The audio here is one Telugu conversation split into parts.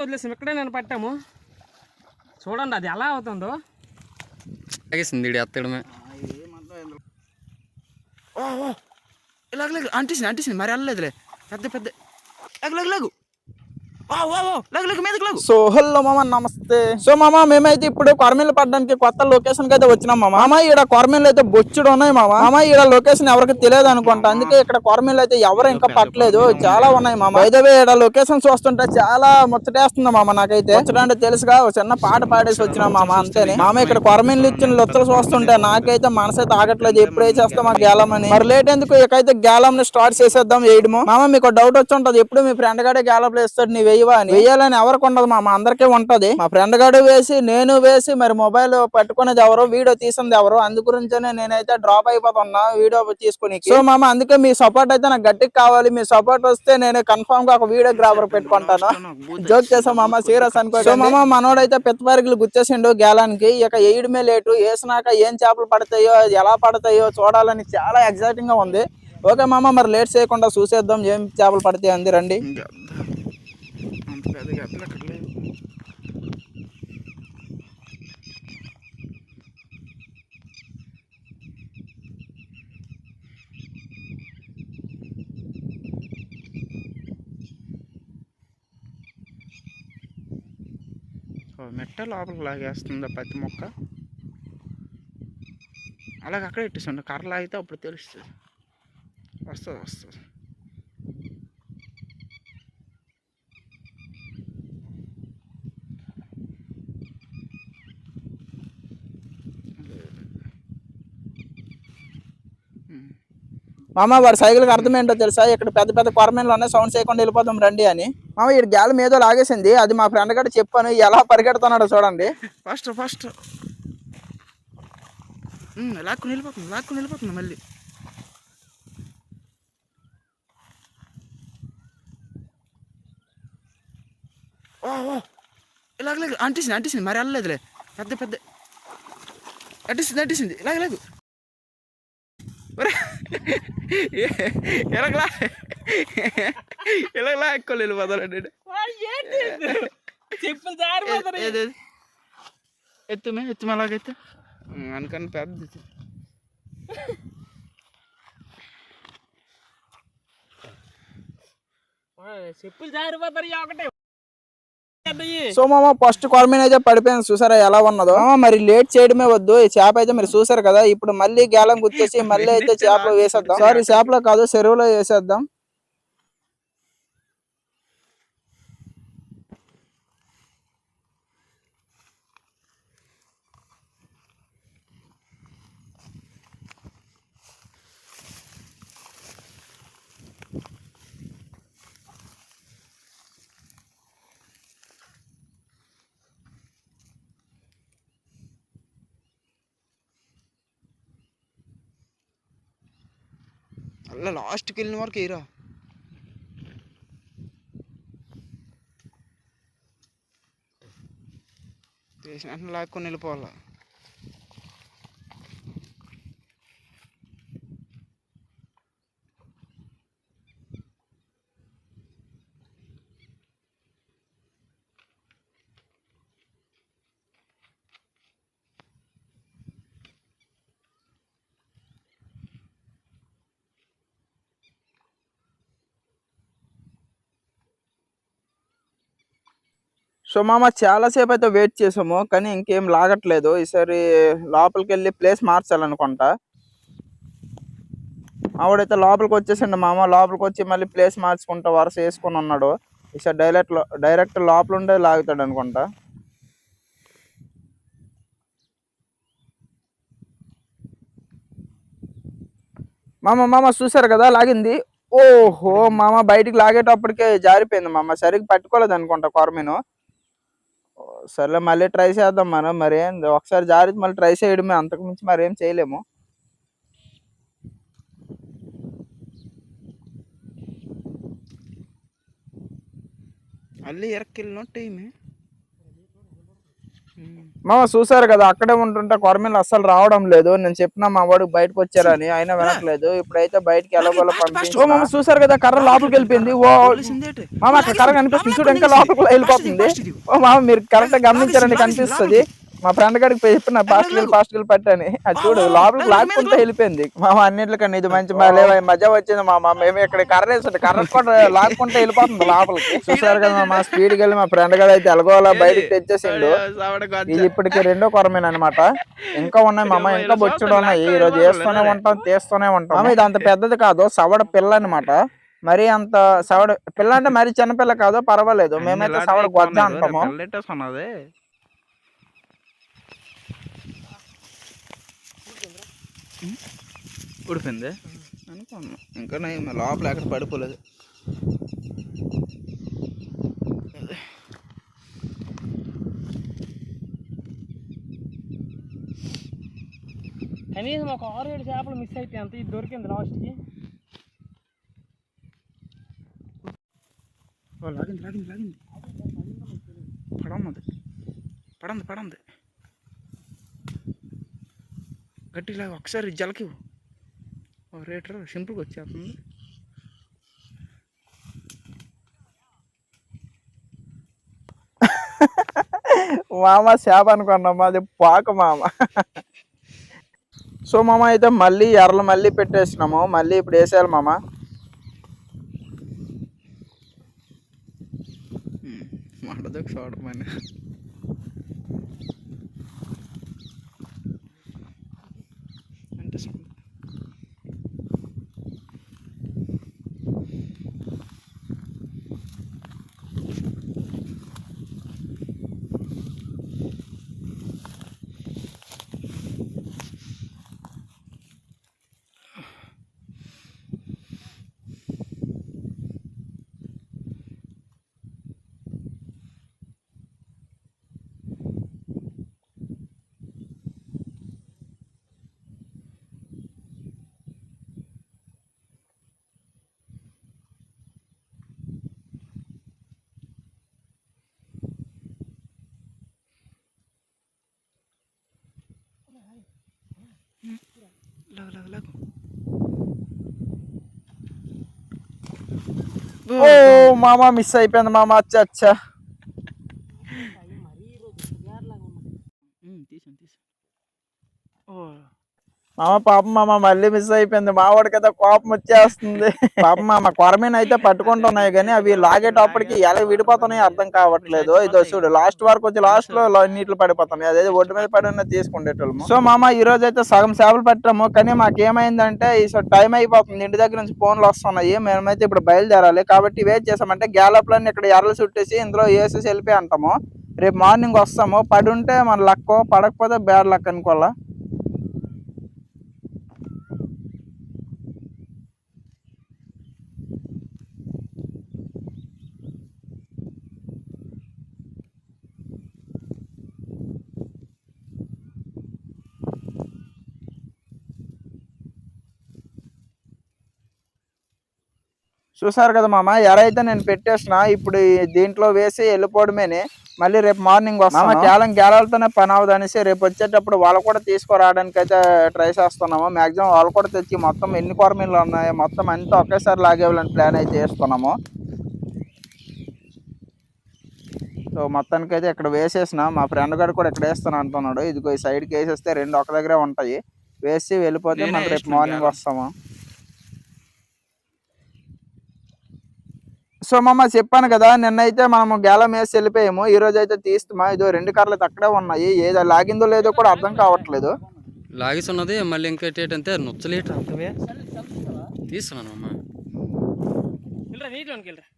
వదిలేసాం ఇక్కడే నేను పట్టాము చూడండి అది ఎలా అవుతుందో లాగేసింది ఎత్తడమే అంటేసింది మరి వెళ్ళలేదులే పెద్ద పెద్ద లాగు సో హలో మామ నమస్తే. సో మామ మేమైతే ఇప్పుడు కొరమేలు పడడానికి కొత్త లొకేషన్ కి అయితే వచ్చినాం మామ. ఇక్కడ కొరమేలు అయితే బొచ్చుడు ఉన్నాయి మామ. ఇక్కడ లొకేషన్ ఎవరికి తెలియదు అనుకుంటా, అందుకే ఇక్కడ కొరమేలు అయితే ఎవరు ఇంకా పట్టలేదు, చాలా ఉన్నాయి మామ. బైదవే ఇక్కడ లొకేషన్ చూస్తుంటే చాలా ముచ్చటేస్తుంది మామ. నాకైతే ముచ్చటంటే తెలుసుగా, ఒక చిన్న పాట పాడేసి వచ్చినాం మామ అంతేనే మామ. ఇక్కడ కొరమేలు ఇచ్చిన లొత్తలు చూస్తుంటే నాకైతే మనసైతే ఆగట్లేదు, ఎప్పుడు వేసేస్తాం మా గ్యాలం అని. మరి లేట్ ఎందుకు, ఇకైతే గ్యాలం ని స్టార్ట్ చేసేద్దాం వేయడము. మామ మీకు డౌట్ వచ్చి ఉంటది, ఎప్పుడు మీ ఫ్రెండ్ గాడే గ్యాలప్ వేస్తాడు నీ వేయాలని ఎవరికి ఉండదు మామ, అందరికీ ఉంటది. మా ఫ్రెండ్ గాడు వేసి నేను వేసి మరి మొబైల్ పట్టుకునేది ఎవరు, వీడియో తీసింది ఎవరు, అందు గురించనే నేనైతే డ్రాప్ అయిపోతున్నా వీడియో తీసుకుని. సో మామ అందుకే మీ సపోర్ట్ అయితే నాకు గట్టిగా కావాలి. మీ సపోర్ట్ వస్తే నేను కన్ఫర్మ్ గా ఒక వీడియోగ్రాఫర్ పెట్టుకుంటాను. జోక్ చేసా మామ, సీరియస్ అనుకో. సో మామ మనోడైతే పెద్దపారికలు గుచ్చేసిండు గేలానికి. ఇక వేయడమే లేటు, వేసినాక ఏం చేపలు పడతాయో ఎలా పడతాయో చూడాలని చాలా ఎక్సైటింగ్ గా ఉంది. ఓకే మామ మరి లేట్ చేయకుండా చూసేద్దాం ఏం చేపలు పడతాయి అంది రండి. మెట్ట లోపలికి లాగేస్తుందా పత్తి మొక్క, అలాగే అక్కడ ఇట్టేసండి కర్ర లాగితే అప్పుడు తెలుస్తుంది. వస్తుంది మామ వాడి సైకిల్కి అర్థం ఏంటో తెలుసా, ఇక్కడ పెద్ద పెద్ద కొరమేలు ఉన్నాయి, సౌండ్ చేయకుండా వెళ్ళిపోతాం రండి అని. మామ ఇక్కడ గ్యాల మీద లాగేసింది, అది మా ఫ్రెండ్ గడ చెప్పాను, ఎలా పరిగెడుతున్నాడో చూడండి. ఫస్ట్ లాక్కుని వెళ్ళిపోతుంది మళ్ళీ. ఇలాగలేదు అంటేసింది మరి వెళ్ళలేదులే పెద్ద పెద్ద అంటేసింది ఇలాగలేదు ఇలాగలా ఎక్కువ వెళ్ళిపోతారండి. ఎత్తుమే అలాగైతే అనుకని పెద్ద చెప్పులు జారిపోతారు ఒకటే. సో మామ ఫస్ట్ కొరమీన్ అయితే పడిపోయింది, చూసారా ఎలా ఉన్నదో. మరి లేట్ చేయడమే వద్దు, ఈ చేప అయితే మీరు చూసారు కదా. ఇప్పుడు మళ్ళీ గేలం గుచ్చేసి మళ్ళీ అయితే చేపలో వేసేద్దాం. సారీ చేపలో కాదు చెరువులో వేసేద్దాం. అలా లాస్ట్కి వెళ్ళిన వరకు ఏరా చేసిన లాక్కొని వెళ్ళిపోవాలా. సో మామ చాలాసేపు అయితే వెయిట్ చేసాము, కానీ ఇంకేం లాగట్లేదు. ఈసారి లోపలికి వెళ్ళి ప్లేస్ మార్చాలనుకుంటా. ఆవిడైతే లోపలికి వచ్చేసిండు మామ, లోపలికి వచ్చి మళ్ళీ ప్లేస్ మార్చుకుంటా వరుస వేసుకొని ఉన్నాడు. ఈసారి డైరెక్ట్ లోపల ఉండే లాగుతాడు అనుకుంటా. మామ చూసారు కదా లాగింది. ఓహో మామ బయటికి లాగేటప్పటికే జారిపోయింది మామ, సరిగ్గా పట్టుకోలేదు అనుకుంటా కొరమీను. సర్లే మళ్ళీ ట్రై చేద్దాం మనం. మరేం ఒకసారి జారి మళ్ళీ ట్రై చేయడమే, అంతకు మించి మరేం చేయలేము. మళ్ళీ ఎరక్కెళ్ళిన టైమే మామ చూసారు కదా అక్కడే ఉంటుంటే కొరమీలు అస్సలు రావడం లేదు. నేను చెప్పినా మా వాడికి బయటకు వచ్చారని, అయినా వినట్లేదు. ఇప్పుడైతే బయటకి ఎలాగోలా పంపించి ఓ మామ చూసారు కదా కర్ర లోపలికి వెళ్ళిపోయింది. ఓ మామ అక్కడ కర్ర కనిపిస్తుంది చూడు, ఇంకా లోపలికి వెళ్ళిపోతుంది. ఓ మామ మీరు కరెక్ట్ గా గమనించారని కనిపిస్తుంది. మా ఫ్రెండ్ గారికి చెప్పిన ఫాస్ట్ గిల్ పట్టని, అది చూడు లోపలికి లాక్కుంటే వెళ్ళిపోయింది. మామ అన్నింటికన్నా ఇది మంచి మజా వచ్చింది మామ. మేము ఇక్కడ కర్ర వేస్తుంది, కర్ర కూడా లాక్కుంటే వెళ్ళిపోతుంది లోపలికి. చూసారు కదా మా స్పీడ్కి వెళ్ళి మా ఫ్రెండ్ గారు అయితే ఎలాగోలా బయటకి తెచ్చేసిండు. ఇది ఇప్పటికి రెండో కొరమేన అనమాట. ఇంకా ఉన్నాయి మామ, ఇంకా బొచ్చుడు ఉన్నాయి. ఈ రోజు వేస్తూనే ఉంటాం, తీస్తూనే ఉంటాం. మామ ఇది అంత పెద్దది కాదు, సవడ పిల్ల అనమాట. మరి అంత సవడ పిల్ల అంటే మరి చిన్నపిల్ల కాదు, పర్వాలేదు. మేమైతే సవడ గొజ్జ అంటాము. ఉడిపోయింది అనుకున్నా, ఇంకా నేను లోపల ఎక్కడ పడిపోలేదు. కనీసం ఒక 6-7 చేపలు మిస్ అయితే అంత ఇది దొరికింది లాస్ట్కి. లాగింది లాగింది లాగింది పడంది పడంది గట్టిగా ఒకసారి జలకి రేటర్ సింపుల్గా వచ్చేస్తుంది. మామ చేప అనుకున్నామా, అది పాక మామ. సో మామ అయితే మళ్ళీ ఎర్రలు మళ్ళీ పెట్టేసినాము. మళ్ళీ ఇప్పుడు వేసేయాలి మామ. మాటదొక చూడమని అంటే ఓ మామ మిస్ అయిపోయింది మామ. అచ్చా అచ్చా మామ పాపం మామ మళ్ళీ మిస్ అయిపోయింది. మా వాడికి అయితే కోపం వచ్చేస్తుంది. పాపం మామ కొరమీన అయితే పట్టుకుంటున్నాయి కానీ అవి లాగేటప్పటికి ఎలా విడిపోతున్నాయి అర్థం కావట్లేదు. ఇది చూడు లాస్ట్ వరకు వచ్చి లాస్ట్ లో నీటిలో పడిపోతున్నాయి. అదే ఒడ్డు మీద పడి తీసుకుండేటోళ్ళము. సో మామ ఈ రోజు అయితే సగం చేపలు పట్టాము. కానీ మాకేమైందంటే ఈ టైం అయిపోతుంది, ఇంటి దగ్గర నుంచి ఫోన్లు వస్తున్నాయి. మేమైతే ఇప్పుడు బయలుదేరాలి కాబట్టి వెయిట్ చేసామంటే గ్యాలప్ లన్నీ ఇక్కడ ఎర్రలు చుట్టేసి ఇందులో వేసేసి వెళ్ళిపోయి అంటాము. రేపు మార్నింగ్ వస్తాము. పడి ఉంటే మన లక్, పడకపోతే బ్యాడ్ లక్ అనుకోవాలా. చూసారు కదా మామ, ఎరైతే నేను పెట్టేసిన. ఇప్పుడు దీంట్లో వేసి వెళ్ళిపోవడమేనే. మళ్ళీ రేపు మార్నింగ్ వస్తాము. కేవలం గేలాలతోనే పని అవ్వదు అనేసి రేపు వచ్చేటప్పుడు వాళ్ళు కూడా తీసుకురావడానికి అయితే ట్రై చేస్తున్నాము. మాక్సిమం వాళ్ళు కూడా తెచ్చి మొత్తం ఎన్ని కొరమీన్లు ఉన్నాయో మొత్తం అంతా ఒకేసారి లాగేవాళ్ళని ప్లాన్ అయితే చేస్తున్నాము. సో మొత్తానికి అయితే ఇక్కడ వేసేసిన. మా ఫ్రెండ్ గారు కూడా ఇక్కడ వేస్తాను అంటున్నాడు. ఇదిగో ఈ సైడ్కి వేసేస్తే రెండు ఒక దగ్గరే ఉంటాయి. వేసి వెళ్ళిపోతే మనం రేపు మార్నింగ్ వస్తాము. సో మామ చెప్పాను కదా, నిన్నైతే మనము గేలం వేసి వెళ్ళిపోయాము. ఈ రోజు అయితే తీస్తామా. ఇదో 2 కర్రలు అయితే అక్కడే ఉన్నాయి. ఏదో లాగిందో లేదో కూడా అర్థం కావట్లేదు. లాగేసి ఉన్నది మళ్ళీ ఇంకేటంటే నొచ్చలేట అంతవే తీస్తున్నాను అమ్మా. నీటిలోనికి వెళ్ళరా.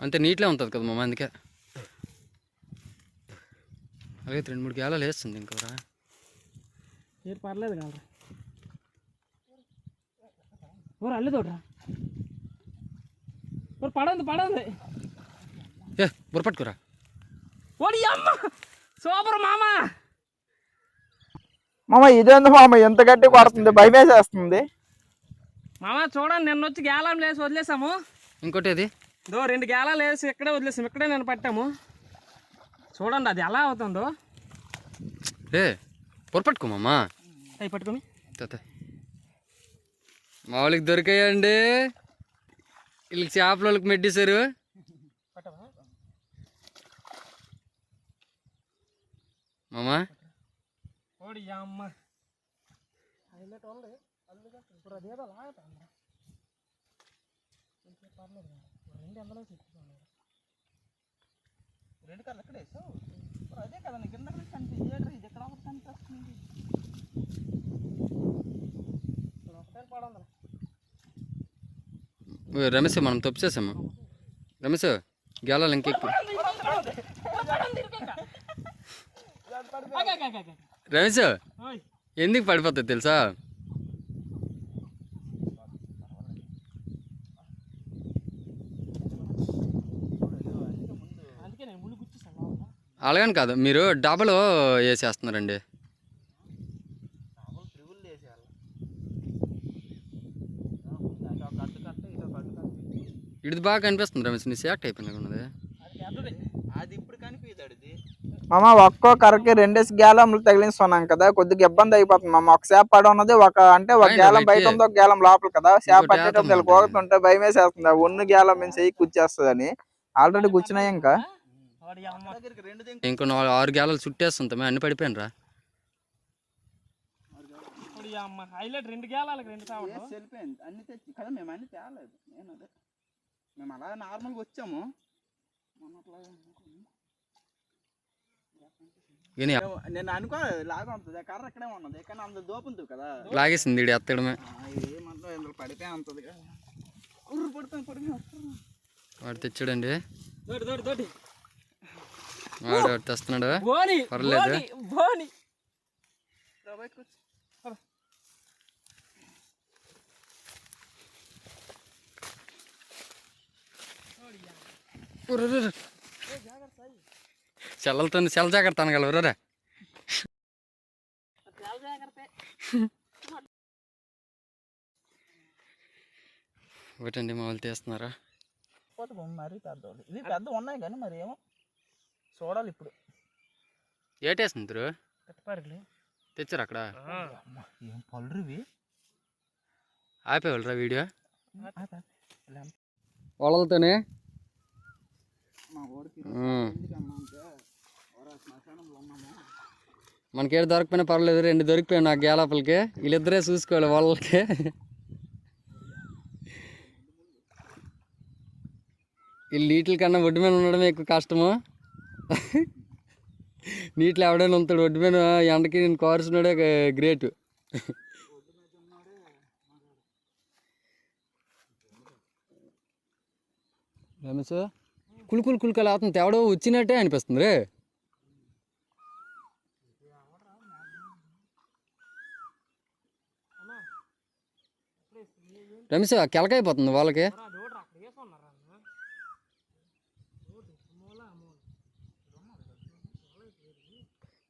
అంతే నీట్లే ఉంటుంది కదా మామ, అందుకే అలాగే 2-3 గేలాలు వేస్తుంది ఇంకోరా. ఏరు పర్లేదు కాదు ఊరు అల్లుదోడ్రా. ఊరు పడంది ఏ ఊరు పట్టుకురా. ఓడి అమ్మ సూపర్ మామ. మామ ఇదేంది మామ ఎంత గట్టి కొడుతుంది, భయం వేసేస్తుంది. మామ చూడండి, నిన్న వచ్చి గేలం లేసి వదిలేసాము. ఇంకోటి అది 2 గేలాలు వేసి ఇక్కడే వదిలేసాము. ఇక్కడే నేను పట్టాము. చూడండి అది ఎలా అవుతుందో. ఏ పొరపట్టుకోమమ్మా అవి పట్టుకొని మా వాళ్ళకి దొరికాయండి. వీళ్ళకి చేపల వాళ్ళకి మెట్టేశారు. మామా అమ్మ హైలైట్ ఉంది. ఇప్పుడు అదేదో లాగుతాను. పర్లేదు, 2 ఎంతలో చెప్తున్నాను. 2 కళ్ళు ఎక్కడ వేసావు? అదే కదా నీకు కింద కనిపించేది. ఇది ఎక్కడ ఒకటి కనిపిస్తుంది. ఒకటే పడండి. రమేష్ మనం తప్పు చేసాము. రమేష్ గేలాలు ఇంకెక్కు. రమేష్ ఎందుకు పడిపోతుంది తెలుసా? అలాగని కాదు, మీరు డబల్ వేసేస్తున్నారండి. ఇది బాగా కనిపిస్తుంది రమేష్, నీ సెలెక్ట్ అయిపోయింది ఉన్నది. అది ఇప్పుడు కనిపించాడు. మామ ఒక్కో కర్రకి 2 గేలంలు తగిలిస్తున్నాం కదా, కొద్దిగా ఇబ్బంది అయిపోతుంది మామ. ఒక చేప పడి ఉన్నది, ఒక గేలం బయట ఉంది, ఒక గేలం లోపల కదా. చేప పట్టేటప్పుడు పోతుంటే భయం వేసేస్తుంది. ఉన్న గేలం మేము చెయ్యి కూర్చేస్తుంది అని. ఆల్రెడీ కూర్చున్నాయి. ఇంకా 6 గేలాలు చుట్టేస్తుంటామే, అన్ని పడిపోయాను రా. హైలైట్ 2 గేలాలకు 2 వెళ్ళిపోయింది. అన్ని తెచ్చి కదా మేము అన్ని తేలేదు. నేను అదే మేము అలా నార్మల్గా వచ్చాము. నేను అనుకో లాగుంటుంది, కర్ర ఇక్కడే ఉన్నది కానీ అంత దోపుతుంది కదా, లాగేసింది ఇడి ఎత్తడమే. ఏమంటే ఇందులో పడిపోయి ఉంటుంది. వాడు తెచ్చాడండి, వాడు తెస్తున్నాడు. పర్లేదు. చెల్లెలతో చెల్ల జాగ్రత్త అనగలరా? ఒకటండి మా వాళ్ళు తీస్తున్నారా? మరి పెద్దవాళ్ళు ఇవి పెద్ద ఉన్నాయి కానీ మరి ఏమో చూడాలి ఇప్పుడు. ఏటేస్తుంది తెచ్చారు అక్కడ. ఏం పళ్ళు ఇవి? ఆపేవాళ్ళరా వీడియో వాళ్ళతోనే. మనకేడు దొరకపోయినా పర్లేదు, 2 దొరికిపోయాయి నాకు గేలాపలకి. వీళ్ళిద్దరే చూసుకోవాలి వాళ్ళకి. వీళ్ళు నీటిల కన్నా ఒడ్డు మీద ఉండడమే ఎక్కువ కష్టము. నీటిలో ఎవడైనా ఉంటాడు, ఒడ్డు మీద ఎండకి నేను కోరుచున్నాడే గ్రేట్. రమేష్ కులుకలు అవుతుంది, ఎవడో వచ్చినట్టే అనిపిస్తుంది రే. రమేష్ కెలకైపోతుంది వాళ్ళకి.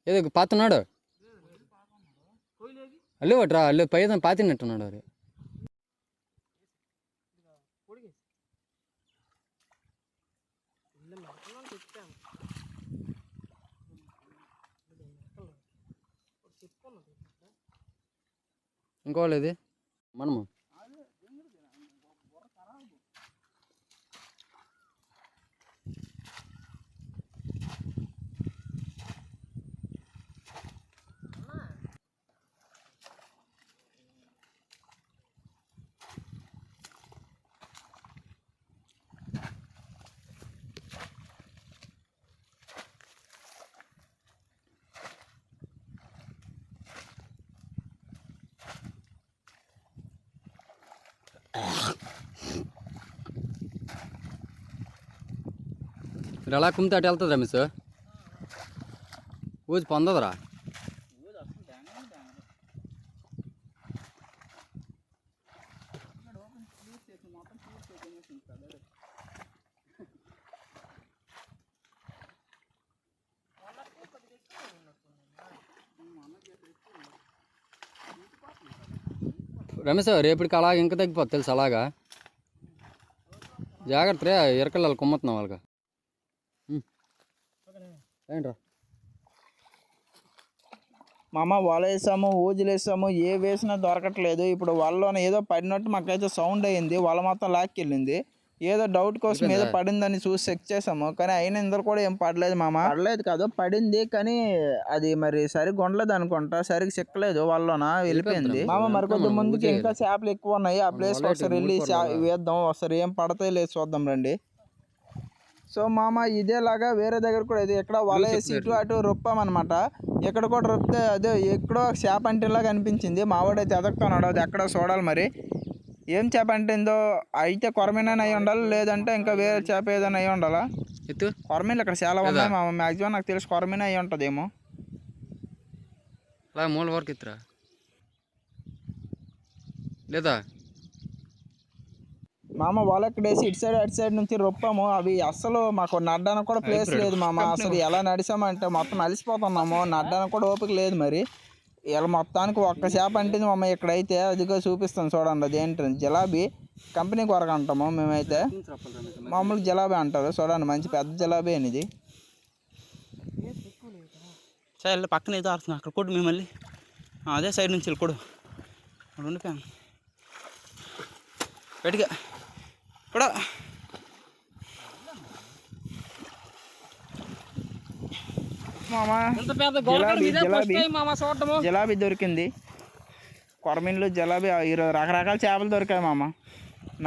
ఏదో పాతున్నాడు అల్లు ఒకటి రా, అల్లు పై పాతినట్టున్నాడు. అది ఇంకోళ్ళు ఇది మనము మీరు ఎలా కుమ్మితే అటు వెళ్తుంది రమేష్. ఊసి పొందదురా. రమేష్ రేపటికి అలాగ ఇంకా తగ్గిపోతుంది తెలుసు అలాగా జాగ్రత్త రే ఎరకలు కొమ్ముతున్నాం వాళ్ళకి ఏంట్రా మామ వల వేసాము ఊజులు వేసాము ఏ వేసినా దొరకట్లేదు. ఇప్పుడు వలలోనే ఏదో పడినట్టు మాకైతే సౌండ్ అయ్యింది, వల మొత్తం లాక్కెళ్ళింది. ఏదో డౌట్ కోసం ఏదో పడిందని చూసి చెక్ చేసాము, కానీ అయినా ఇందులో కూడా ఏం పడలేదు మామ. పడలేదు కాదు, పడింది కానీ అది మరి సరిగ్గా ఉండలేదు అనుకుంటా, సరిగ్గా చెక్కలేదు, వలలోన వెళ్ళిపోయింది మామ. మరి కొద్ది ముందుకి ఇంకా చేపలు ఎక్కువ ఉన్నాయి, ఆ ప్లేస్ ఒకసారి వెళ్ళి వేద్దాం, ఒకసారి ఏం పడతాయి లేదు చూద్దాం రండి. సో మామ ఇదేలాగా వేరే దగ్గర కూడా ఇది ఎక్కడ వల వేసి ఇటు అటు రొప్పామన్నమాట. ఎక్కడ కూడా రొప్పితే అదే ఎక్కడో చేప అంటేలాగా అనిపించింది. మావాడైతే ఎదక్కుతున్నాడు, అది ఎక్కడో చూడాలి మరి ఏం చేప అంటేందో. అయితే కొరమీన అయి ఉండాలి, లేదంటే ఇంకా వేరే చేప ఏదైనా అయి ఉండాలా. కొరమీన్లు ఇక్కడ చాలా ఉన్నాయి మామ, మ్యాక్సిమం నాకు తెలిసి కొరమీన అయి ఉంటుందేమో. అలా మూల వరకు ఎత్తురా లేదా మామ వల ఎక్కడేసి ఇటు సైడ్ అటు సైడ్ నుంచి రొప్పాము. అవి అస్సలు మాకు నడ్డానికి కూడా ప్లేస్ లేదు మామ. అసలు ఎలా నడిచామంటే మొత్తం అలిసిపోతున్నాము, నడ్డానికి కూడా ఓపిక లేదు. మరి ఇలా మొత్తానికి ఒక్క చేప అంటుంది మామ ఇక్కడైతే, అదిగో చూపిస్తాను చూడండి. అది ఏంటంటే జిలాబీ, కంపెనీ కొరకు అంటాము మేమైతే, మామూలు జిలాబీ అంటారు చూడండి. మంచి పెద్ద జిలాబీ అని ఇది. సరే పక్కన ఏదో ఆడుతున్నాం, అక్కడ కొడు మిమ్మల్ని అదే సైడ్ నుంచి వెళ్ళి కొడు. అక్కడ ఉండిపోయాను బయటిగా కూడా. జిలాబీ దొరికింది, కొరమీన్లు జిలాబీ ఈరోజు రకరకాల చేపలు దొరికాయి మామ.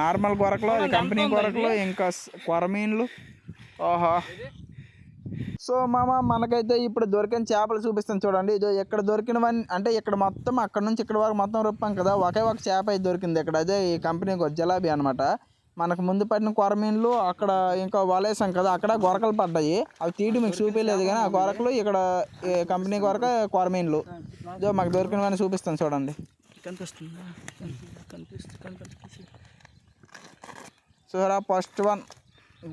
నార్మల్ కొరకలు, కంపెనీ కొరకలు, ఇంకా కొరమీన్లు. ఓహో. సో మామ మనకైతే ఇప్పుడు దొరికిన చేపలు చూపిస్తాను చూడండి. ఇది ఎక్కడ దొరికినవన్నీ అంటే ఇక్కడ మొత్తం అక్కడ నుంచి ఇక్కడ వరకు మొత్తం రొప్పాం కదా, ఒకే ఒక చేప అయితే దొరికింది ఇక్కడ. అదే ఈ కంపెనీ జిలాబీ అనమాట. మనకు ముందు పడిన కొరమీన్లు అక్కడ ఇంకా వలేసాం కదా, అక్కడ గొరకలు పడ్డాయి. అవి తీయడం మీకు చూపించలేదు కానీ ఆ గొరకలు ఇక్కడ కంపెనీ కొరక కొరమీన్లు ఇదో మాకు దొరికినవన్నీ చూపిస్తాను చూడండి. చూసారా ఫస్ట్ వన్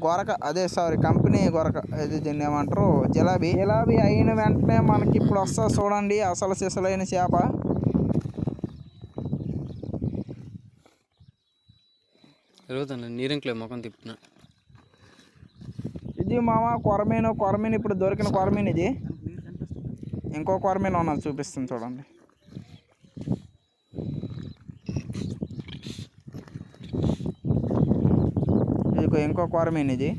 గొరక, అదే సారీ కంపెనీ గొరక, ఇది దీన్ని ఏమంటారు జిలాబీ. జిలాబీ అయిన వెంటనే మనకి ఇప్పుడు వస్తా చూడండి అసలు సిసలైన చేప. జరుగుతుంది నీరింకలే ముఖం తిప్పుతున్నా. ఇది మామ కొరమీను ఇప్పుడు దొరికిన కొరమీను ఇది. ఇంకో కొరమీను ఉన్నది చూపిస్తుంది చూడండి. ఇదిగో ఇంకో కొరమీను ఇది,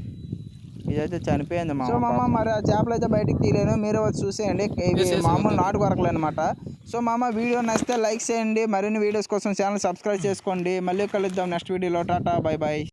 ఇదైతే చనిపోయింది మామ. సో మామ మరి ఆ చేపలు అయితే బయటికి తీయలేను, మీరే వచ్చి చూసేయండి. ఇవి మామూలు నాటు కొరకలు అనమాట. సో మామ వీడియో నచ్చితే లైక్ చేయండి, మరిన్ని వీడియోస్ కోసం ఛానల్ సబ్స్క్రైబ్ చేసుకోండి. మళ్ళీ కలుద్దాం నెక్స్ట్ వీడియోలో. Tata bye bye.